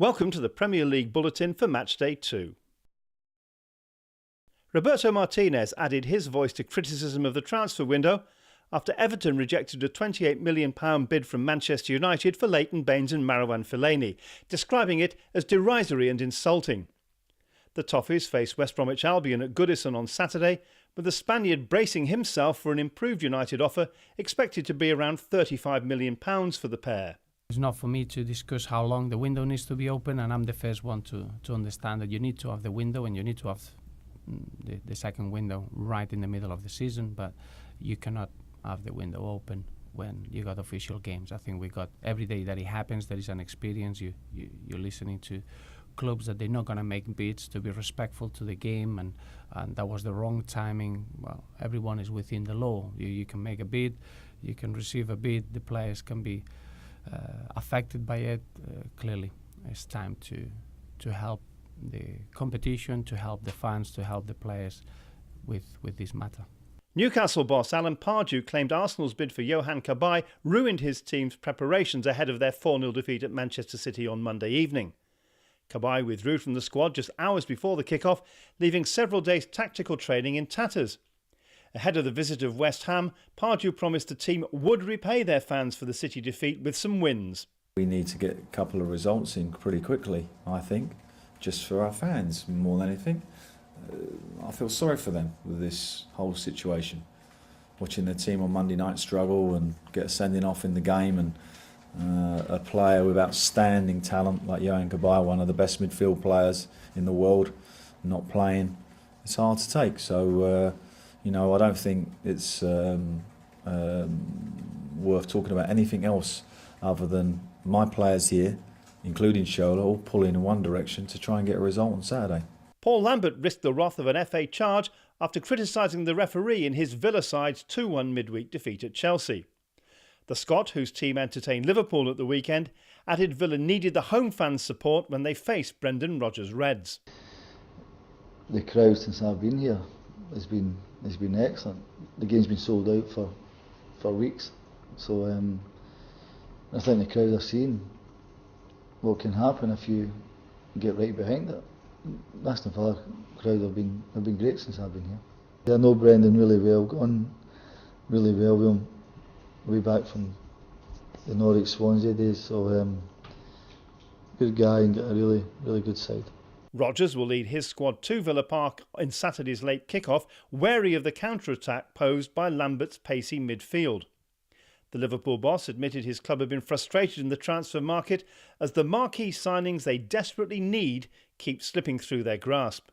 Welcome to the Premier League Bulletin for Matchday 2. Roberto Martinez added his voice to criticism of the transfer window after Everton rejected a £28 million bid from Manchester United for Leighton Baines and Marouane Fellaini, describing it as derisory and insulting. The Toffees face West Bromwich Albion at Goodison on Saturday, with the Spaniard bracing himself for an improved United offer expected to be around £35 million for the pair. It's not for me to discuss how long the window needs to be open, and I'm the first one to understand that you need to have the window and you need to have the second window right in the middle of the season, but you cannot have the window open when you got official games. I think we got every day that it happens, there is an experience. You're listening to clubs that they're not going to make bids to be respectful to the game, and that was the wrong timing. Well, everyone is within the law. You can make a bid, you can receive a bid, the players can be affected by it. Clearly, it's time to help the competition, to help the fans, to help the players with this matter. Newcastle boss Alan Pardew claimed Arsenal's bid for Johan Cabaye ruined his team's preparations ahead of their 4-0 defeat at Manchester City on Monday evening. Cabaye withdrew from the squad just hours before the kick-off, leaving several days' tactical training in tatters. Ahead of the visit of West Ham, Pardew promised the team would repay their fans for the City defeat with some wins. We need to get a couple of results in pretty quickly, I think, just for our fans more than anything. I feel sorry for them with this whole situation. Watching their team on Monday night struggle and get a sending off in the game, and a player with outstanding talent like Johan Cabaye, one of the best midfield players in the world, not playing, it's hard to take. So, I don't think it's worth talking about anything else other than my players here, including Shola, all pulling in one direction to try and get a result on Saturday. Paul Lambert risked the wrath of an FA charge after criticising the referee in his Villa side's 2-1 midweek defeat at Chelsea. The Scot, whose team entertained Liverpool at the weekend, added Villa needed the home fans' support when they faced Brendan Rodgers' Reds. The crowd since I've been here has been excellent. The game's been sold out for weeks, so I think the crowd have seen what can happen if you get right behind it. Aston Villa crowd have been great since I've been here. I know Brendan really well, gone really well with him way back from the Norwich Swansea days, so good guy and got a really good side. Rodgers will lead his squad to Villa Park in Saturday's late kick-off, wary of the counter-attack posed by Lambert's pacey midfield. The Liverpool boss admitted his club had been frustrated in the transfer market as the marquee signings they desperately need keep slipping through their grasp.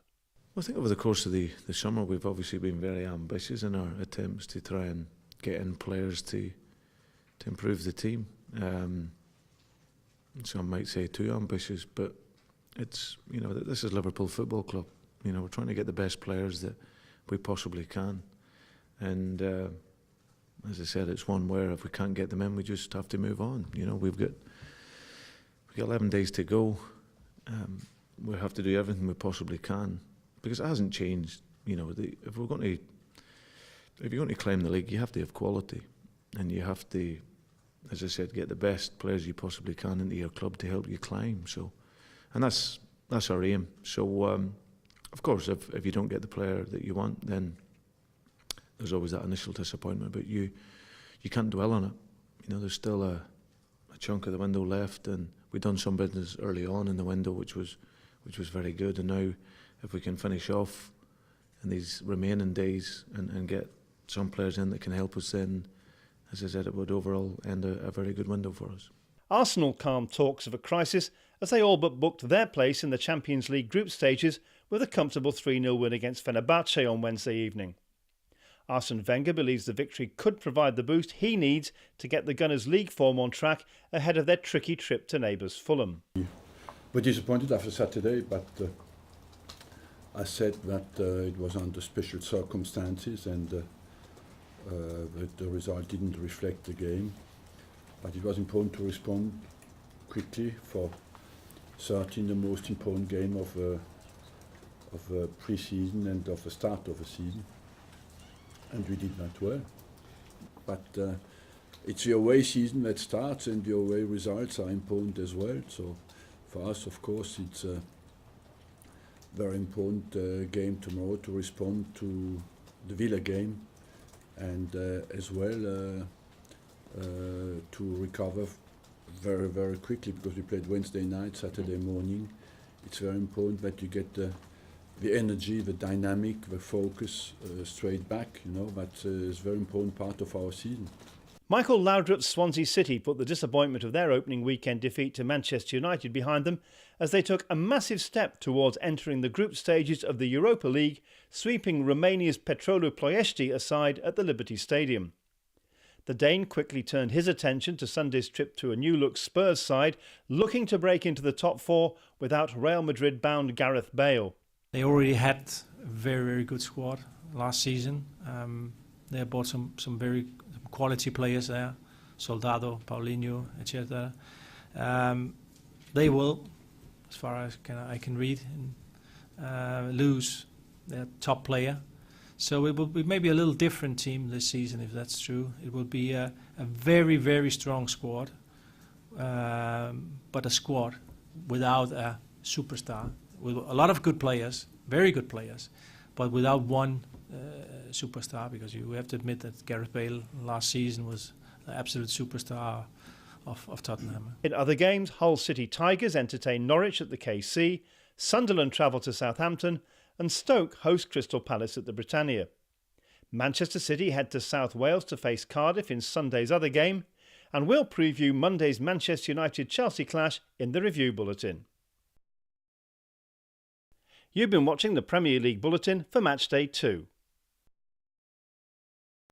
I think over the course of the summer we've obviously been very ambitious in our attempts to try and get in players to improve the team. Some might say too ambitious, but it's, this is Liverpool Football Club. We're trying to get the best players that we possibly can, and as I said, it's one where if we can't get them in, we just have to move on. We've got 11 days to go. We have to do everything we possibly can because it hasn't changed. If you're going to claim the league, you have to have quality, and you have to, as I said, get the best players you possibly can into your club to help you climb. So, and that's our aim. So, of course, if you don't get the player that you want, then there's always that initial disappointment, but you can't dwell on it. There's still a chunk of the window left, and we've done some business early on in the window, which was very good. And now, if we can finish off in these remaining days and get some players in that can help us, then, as I said, it would overall end a very good window for us. Arsenal calmed talks of a crisis as they all but booked their place in the Champions League group stages with a comfortable 3-0 win against Fenerbahce on Wednesday evening. Arsene Wenger believes the victory could provide the boost he needs to get the Gunners' league form on track ahead of their tricky trip to neighbours Fulham. We're disappointed after Saturday, but I said that it was under special circumstances and that the result didn't reflect the game. But it was important to respond quickly for certainly the most important game of pre-season and of the start of the season. And we did that well. But it's the away season that starts, and the away results are important as well. So For us, of course, it's a very important game tomorrow to respond to the Villa game, and as well to recover very, very quickly, because we played Wednesday night, Saturday morning. It's very important that you get the energy, the dynamic, the focus straight back. You know, that is a very important part of our season. Michael Laudrup's Swansea City put the disappointment of their opening weekend defeat to Manchester United behind them as they took a massive step towards entering the group stages of the Europa League, sweeping Romania's Petrolu Ploiești aside at the Liberty Stadium. The Dane quickly turned his attention to Sunday's trip to a new-look Spurs side, looking to break into the top four without Real Madrid-bound Gareth Bale. They already had a very, very good squad last season. They bought some very quality players there, Soldado, Paulinho, etc. They will, as far as I can read, lose their top player. So it will be maybe a little different team this season, if that's true. It will be a very, very strong squad, but a squad without a superstar, with a lot of good players, very good players, but without one superstar, because you have to admit that Gareth Bale last season was the absolute superstar of Tottenham. In other games, Hull City Tigers entertain Norwich at the KC, Sunderland travel to Southampton, and Stoke host Crystal Palace at the Britannia. Manchester City head to South Wales to face Cardiff in Sunday's other game, and we'll preview Monday's Manchester United-Chelsea clash in the review bulletin. You've been watching the Premier League Bulletin for Matchday 2.